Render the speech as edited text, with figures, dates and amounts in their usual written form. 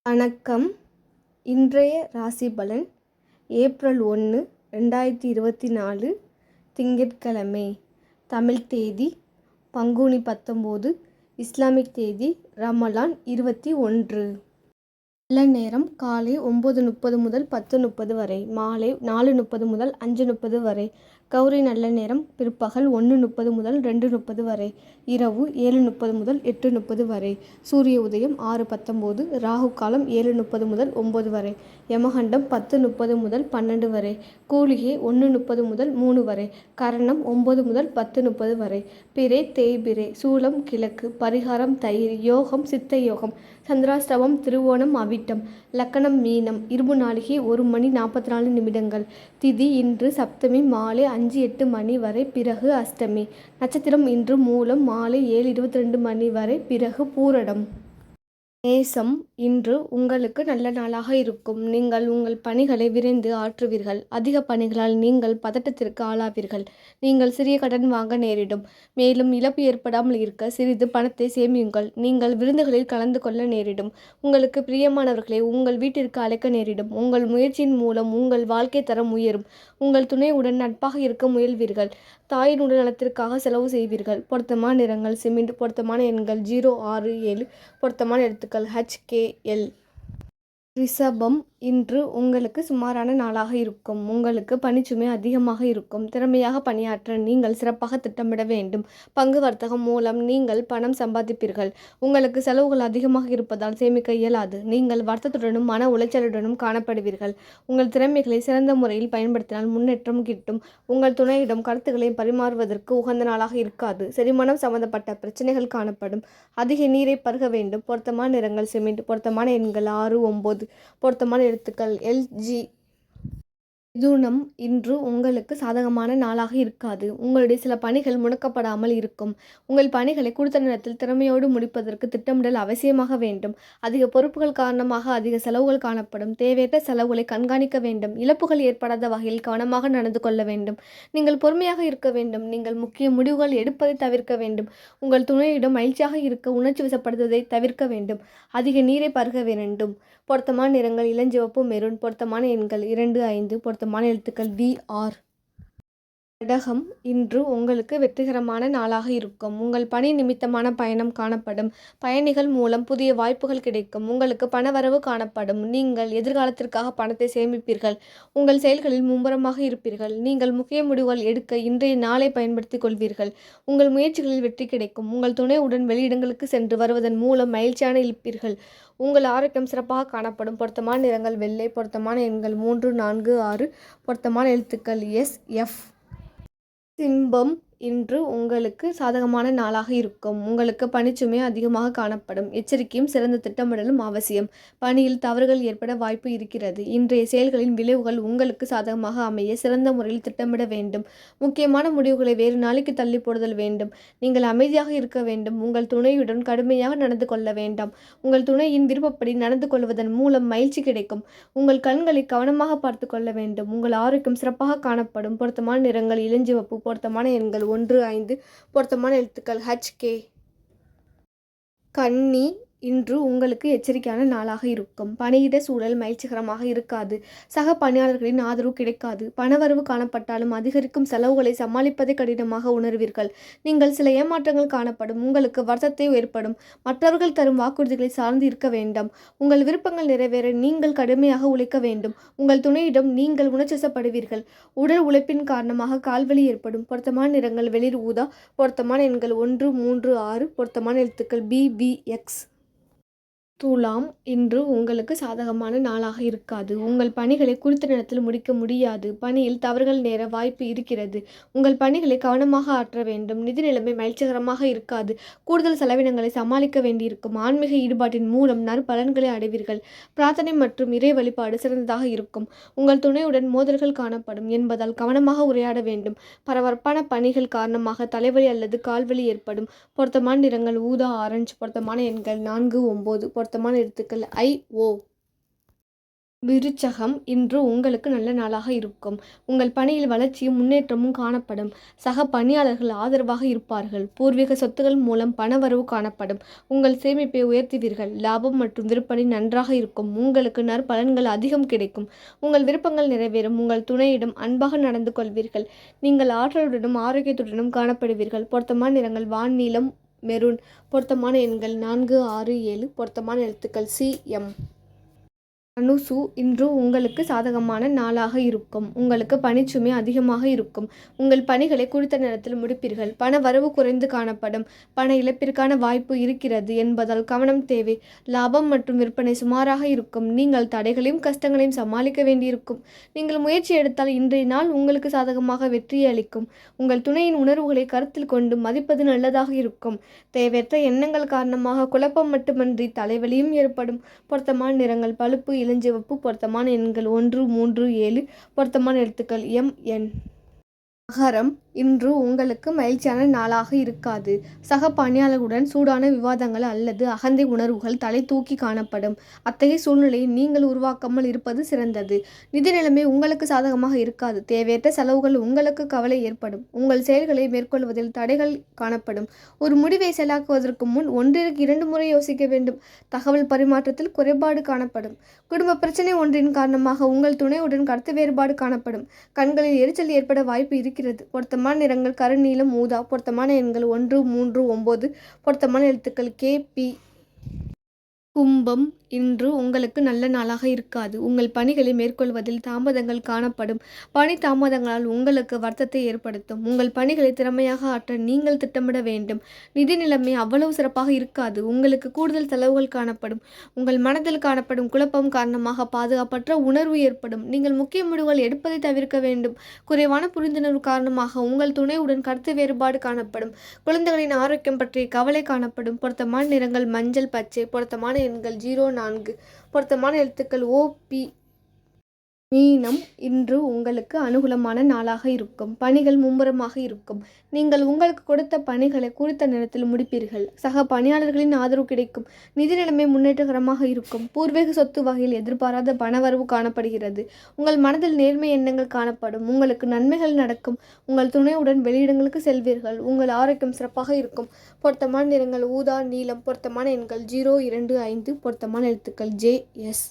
வணக்கம். இன்றைய ராசி பலன் ஏப்ரல் 1, 2024 திங்கட்கிழமை. தமிழ் தேதி பங்குனி 19, இஸ்லாமிக் தேதி ரமலான் 21. நல்ல நேரம் காலை 9:30 முதல் 10:30 வரை, மாலை 4:30 முதல் 5:30 வரை. கௌரி நல்ல நேரம் பிற்பகல் 1:30 முதல் 2:30 வரை, இரவு 7:30 முதல் 8:30 வரை. சூரிய உதயம் 6:19, ராகு காலம் 7:30 முதல் 9 வரை, யமகண்டம் 10:30 முதல் 12 வரை, கூலிகை 1:30 முதல் 3 வரை, கரணம் 9 முதல் 10:30 வரை. பிறை தேய்பிறை, சூலம் கிழக்கு, பரிகாரம் தயிர், யோகம் சித்த யோகம், சந்திராஷ்டமம் திருவோணம் அவிட்டம், லக்கணம் மீனம், இரும்பு நாளிகை 1:44. திதி இன்று சப்தமி மாலை 5:08 மணி வரை, பிறகு அஷ்டமி. நட்சத்திரம் இன்று மூலம் மாலை 7:22 வரை, பிறகு பூரடம். நேசம் இன்று உங்களுக்கு நல்ல நாளாக இருக்கும். நீங்கள் உங்கள் பணிகளை விரைந்து ஆற்றுவீர்கள். அதிக பணிகளால் நீங்கள் பதட்டத்திற்கு ஆளாவீர்கள். நீங்கள் சிறிய கடன் வாங்க நேரிடும். மேலும் இழப்பு ஏற்படாமல் இருக்க சிறிது பணத்தை சேமியுங்கள். நீங்கள் விருந்துகளில் கலந்து கொள்ள நேரிடும். உங்களுக்கு பிரியமானவர்களை உங்கள் வீட்டிற்கு அழைக்க நேரிடும். உங்கள் முயற்சியின் மூலம் உங்கள் வாழ்க்கை தரம் உயரும். உங்கள் துணையுடன் நட்பாக இருக்க முயல்வீர்கள். தாயின் உடல் நலத்திற்காக செலவு செய்வீர்கள். பொருத்தமான நிறங்கள் சிமெண்ட். பொருத்தமான எண்கள் 0, 6, 7. பொருத்தமான எழுத்துக்கள் HKL. ரிஷபம் இன்று உங்களுக்கு சுமாரான நாளாக இருக்கும். உங்களுக்கு பணிச்சுமை அதிகமாக இருக்கும். திறமையாக பணியாற்ற நீங்கள் சிறப்பாக திட்டமிட வேண்டும். பங்கு வர்த்தகம் மூலம் நீங்கள் பணம் சம்பாதிப்பீர்கள். உங்களுக்கு செலவுகள் அதிகமாக இருப்பதால் சேமிக்க இயலாது. நீங்கள் வருத்தத்துடனும் மன உளைச்சலுடனும் காணப்படுவீர்கள். உங்கள் திறமைகளை சிறந்த முறையில் பயன்படுத்தினால் முன்னேற்றம் கிட்டும். உங்கள் துணையிடம் கருத்துக்களை பரிமாறுவதற்கு உகந்த நாளாக இருக்காது. செரிமானம் சம்பந்தப்பட்ட பிரச்சனைகள் காணப்படும். அதிக நீரை பருக வேண்டும். பொருத்தமான நிறங்கள் சிமெண்ட். பொருத்தமான எண்கள் 6, 9. பொருத்தமான எழுத்துக்கள் LG. மிதுனம் இன்று உங்களுக்கு சாதகமான நாளாக இருக்காது. உங்களுடைய சில பணிகள் முடக்கப்படாமல் இருக்கும். உங்கள் பணிகளை குறித்த நேரத்தில் திறமையோடு முடிப்பதற்கு திட்டமிடல் அவசியமாக வேண்டும். அதிக பொறுப்புகள் காரணமாக அதிக செலவுகள் காணப்படும். தேவையற்ற செலவுகளை கண்காணிக்க வேண்டும். இழப்புகள் ஏற்படாத வகையில் கவனமாக நடந்து கொள்ள வேண்டும். நீங்கள் பொறுமையாக இருக்க வேண்டும். நீங்கள் முக்கிய முடிவுகள் எடுப்பதை தவிர்க்க வேண்டும். உங்கள் துணையிடம் மகிழ்ச்சியாக இருக்க உணர்ச்சி வசப்படுத்துவதை தவிர்க்க வேண்டும். அதிக நீரை பருக வேண்டும். பொருத்தமான நிறங்கள் இளஞ்சிவப்பு மெரூன். பொருத்தமான எண்கள் 2, 5. பொருத்தமான எழுத்துக்கள் VR. கடகம் இன்று உங்களுக்கு வெற்றிகரமான நாளாக இருக்கும். உங்கள் பணி நிமித்தமான பயணம் காணப்படும். பயணிகள் மூலம் புதிய வாய்ப்புகள் கிடைக்கும். உங்களுக்கு பணவரவு காணப்படும். நீங்கள் எதிர்காலத்திற்காக பணத்தை சேமிப்பீர்கள். உங்கள் செயல்களில் மும்முரமாக இருப்பீர்கள். நீங்கள் முக்கிய முடிவுகள் எடுக்க இன்றைய நாளை பயன்படுத்திக் கொள்வீர்கள். உங்கள் முயற்சிகளில் வெற்றி கிடைக்கும். உங்கள் துணையுடன் வெளியிடங்களுக்கு சென்று வருவதன் மூலம் மகிழ்ச்சியான இருப்பீர்கள். உங்கள் ஆரோக்கியம் சிறப்பாக காணப்படும். பொருத்தமான நிறங்கள் வெள்ளை. பொருத்தமான எண்கள் 3, 4, 6. பொருத்தமான எழுத்துக்கள் SF. சிம்பம் இன்று உங்களுக்கு சாதகமான நாளாக இருக்கும். உங்களுக்கு பணிச்சுமை அதிகமாக காணப்படும். எச்சரிக்கையும் சிறந்த திட்டமிடலும் அவசியம். பணியில் தவறுகள் ஏற்பட வாய்ப்பு இருக்கிறது. இன்றைய செயல்களின் விளைவுகள் உங்களுக்கு சாதகமாக அமைய சிறந்த முறையில் திட்டமிட வேண்டும். முக்கியமான முடிவுகளை வேறு நாளைக்கு தள்ளி போடுதல் வேண்டும். நீங்கள் அமைதியாக இருக்க வேண்டும். உங்கள் துணையுடன் கடுமையாக நடந்து கொள்ள வேண்டாம். உங்கள் துணையின் விருப்பப்படி நடந்து கொள்வதன் மூலம் மகிழ்ச்சி கிடைக்கும். உங்கள் கண்களை கவனமாக பார்த்து கொள்ள வேண்டும். உங்கள் ஆரோக்கியம் சிறப்பாக காணப்படும். பொருத்தமான நிறங்கள் இளஞ்சிவப்பு. பொருத்தமான எண்கள் 1, 5. பொருத்தமான எழுத்துக்கள் HK. கன்னி இன்று உங்களுக்கு எச்சரிக்கையான நாளாக இருக்கும். பணியிட சூழல் மகிழ்ச்சிகரமாக இருக்காது. சக பணியாளர்களின் ஆதரவு கிடைக்காது. பணவரவு காணப்பட்டாலும் அதிகரிக்கும் செலவுகளை சமாளிப்பதை கடினமாக உணர்வீர்கள். நீங்கள் சில ஏமாற்றங்கள் காணப்படும். உங்களுக்கு வருத்தத்தை ஏற்படும். மற்றவர்கள் தரும் வாக்குறுதிகளை சார்ந்து இருக்க வேண்டாம். உங்கள் விருப்பங்கள் நிறைவேற நீங்கள் கடுமையாக உழைக்க வேண்டும். உங்கள் துணையிடம் நீங்கள் உணர்ச்சிவசப்படுவீர்கள். உடல் உழைப்பின் காரணமாக கால்வலி ஏற்படும். பொருத்தமான நிறங்கள் வெளிர் ஊதா. பொருத்தமான எண்கள் 1, 3, 6. பொருத்தமான எழுத்துக்கள் BBX. துலாம் இன்று உங்களுக்கு சாதகமான நாளாக இருக்காது. உங்கள் பணிகளை குறித்த நேரத்தில் முடிக்க முடியாது. பணியில் தவறுகள் நேர வாய்ப்பு இருக்கிறது. உங்கள் பணிகளை கவனமாக ஆற்ற வேண்டும். நிதி நிலைமை மகிழ்ச்சிகரமாக இருக்காது. கூடுதல் செலவினங்களை சமாளிக்க வேண்டியிருக்கும். ஆன்மீக ஈடுபாட்டின் மூலம் நற்பலன்களை அடைவீர்கள். பிரார்த்தனை மற்றும் இறை வழிபாடு சிறந்ததாக இருக்கும். உங்கள் துணையுடன் மோதல்கள் காணப்படும் என்பதால் கவனமாக உரையாட வேண்டும். பரபரப்பான பணிகள் காரணமாக தலைவலி அல்லது கால்வலி ஏற்படும். பொருத்தமான நிறங்கள் ஊதா, ஆரஞ்சு. பொருத்தமான எண்கள் 4, 9. பொருத்தமான எழுத்துக்கள் IO. விருச்சகம், இன்று உங்களுக்கு நல்ல நாளாக இருக்கும். உங்கள் பணியில் வளர்ச்சியும் முன்னேற்றமும் காணப்படும். சக பணியாளர்கள் ஆதரவாக இருப்பார்கள். பூர்வீக சொத்துக்கள் மூலம் பணவரவு காணப்படும். உங்கள் சேமிப்பை உயர்த்துவீர்கள். லாபம் மற்றும் விற்பனை நன்றாக இருக்கும். உங்களுக்கு நற்பலன்கள் அதிகம் கிடைக்கும். உங்கள் விருப்பங்கள் நிறைவேறும். உங்கள் துணையிடம் அன்பாக நடந்து கொள்வீர்கள். நீங்கள் ஆற்றலுடனும் ஆரோக்கியத்துடனும் காணப்படுவீர்கள். பொருத்தமான நிறங்கள் வான் நீலம், மெரூன். பொருத்தமான எண்கள் 4, 6, 7. பொருத்தமான எழுத்துக்கள் CM. தனுசு, இன்று உங்களுக்கு சாதகமான நாளாக இருக்கும். உங்களுக்கு பணிச்சுமை அதிகமாக இருக்கும். உங்கள் பணிகளை குறித்த நேரத்தில் முடிப்பீர்கள். பண வரவு குறைந்து காணப்படும். பண இழப்பிற்கான வாய்ப்பு இருக்கிறது என்பதால் கவனம் தேவை. லாபம் மற்றும் விற்பனை சுமாராக இருக்கும். நீங்கள் தடைகளையும் கஷ்டங்களையும் சமாளிக்க வேண்டியிருக்கும். நீங்கள் முயற்சி எடுத்தால் இன்றைய நாள் உங்களுக்கு சாதகமாக வெற்றியை அளிக்கும். உங்கள் துணையின் உணர்வுகளை கருத்தில் கொண்டு மதிப்பது நல்லதாக இருக்கும். தேவையற்ற எண்ணங்கள் காரணமாக குழப்பம் மட்டுமன்றி தலைவலியும் ஏற்படும். பொருத்தமான நிறங்கள் பழுப்பு, இளஞ்சிவப்பு. பொருத்தமான எண்கள் 1, 3, 7. பொருத்தமான எழுத்துக்கள் MN. மகரம், இன்று உங்களுக்கு மகிழ்ச்சியான நாளாக இருக்காது. சக பணியாளர்களுடன் சூடான விவாதங்கள் அல்லது அகந்தை உணர்வுகள் தலை தூக்கி காணப்படும். அத்தகைய சூழ்நிலையை நீங்கள் உருவாக்காமல் இருப்பது சிறந்தது. நிதி நிலைமை உங்களுக்கு சாதகமாக இருக்காது. தேவையற்ற செலவுகள் உங்களுக்கு கவலை ஏற்படும். உங்கள் செயல்களை மேற்கொள்வதில் தடைகள் காணப்படும். ஒரு முடிவை செயலாக்குவதற்கு முன் 1ற்கு 2 முறை யோசிக்க வேண்டும். தகவல் பரிமாற்றத்தில் குறைபாடு காணப்படும். குடும்ப பிரச்சனை ஒன்றின் காரணமாக உங்கள் துணையுடன் கருத்து வேறுபாடு காணப்படும். கண்களில் எரிச்சல் ஏற்பட வாய்ப்பு இருக்கிறது. பொருத்தமான நிறங்கள் கருநீலம், ஊதா. பொருத்தமான எண்கள் 1, 3, 9. பொருத்தமான எழுத்துக்கள் KP. கும்பம், இன்று உங்களுக்கு நல்ல நாளாக இருக்காது. உங்கள் பணிகளை மேற்கொள்வதில் தாமதங்கள் காணப்படும். பணி தாமதங்களால் உங்களுக்கு வருத்தத்தை ஏற்படுத்தும். உங்கள் பணிகளை திறமையாக ஆற்ற நீங்கள் திட்டமிட வேண்டும். நிதி நிலைமை அவ்வளவு சிறப்பாக இருக்காது. உங்களுக்கு கூடுதல் செலவுகள் காணப்படும். உங்கள் மனதில் காணப்படும் குழப்பம் காரணமாக பாதுகாப்பற்ற உணர்வு ஏற்படும். நீங்கள் முக்கிய முடிவுகள் எடுப்பதை தவிர்க்க வேண்டும். குறைவான புரிந்துணர்வு காரணமாக உங்கள் துணையுடன் கருத்து வேறுபாடு காணப்படும். குழந்தைகளின் ஆரோக்கியம் பற்றிய கவலை காணப்படும். பொருத்தமான நிறங்கள் மஞ்சள், பச்சை. பொருத்தமான எண்கள் 0, 4. பொருத்தமான எழுத்துக்கள் OP. மீனம், இன்று உங்களுக்கு அனுகூலமான நாளாக இருக்கும். பணிகள் மும்முரமாக இருக்கும். நீங்கள் உங்களுக்கு கொடுத்த பணிகளை குறித்த நேரத்தில் முடிப்பீர்கள். சக பணியாளர்களின் ஆதரவு கிடைக்கும். நிதி நிலைமை முன்னேற்றகரமாக இருக்கும். பூர்வீக சொத்து வகையில் எதிர்பாராத பணவரவு காணப்படுகிறது. உங்கள் மனதில் நேர்மை எண்ணங்கள் காணப்படும். உங்களுக்கு நன்மைகள் நடக்கும். உங்கள் துணையுடன் வெளியிடங்களுக்கு செல்வீர்கள். உங்கள் ஆரோக்கியம் சிறப்பாக இருக்கும். பொருத்தமான நிறங்கள் ஊதா, நீலம். பொருத்தமான எண்கள் 0, 2, 5. பொருத்தமான எழுத்துக்கள் JS.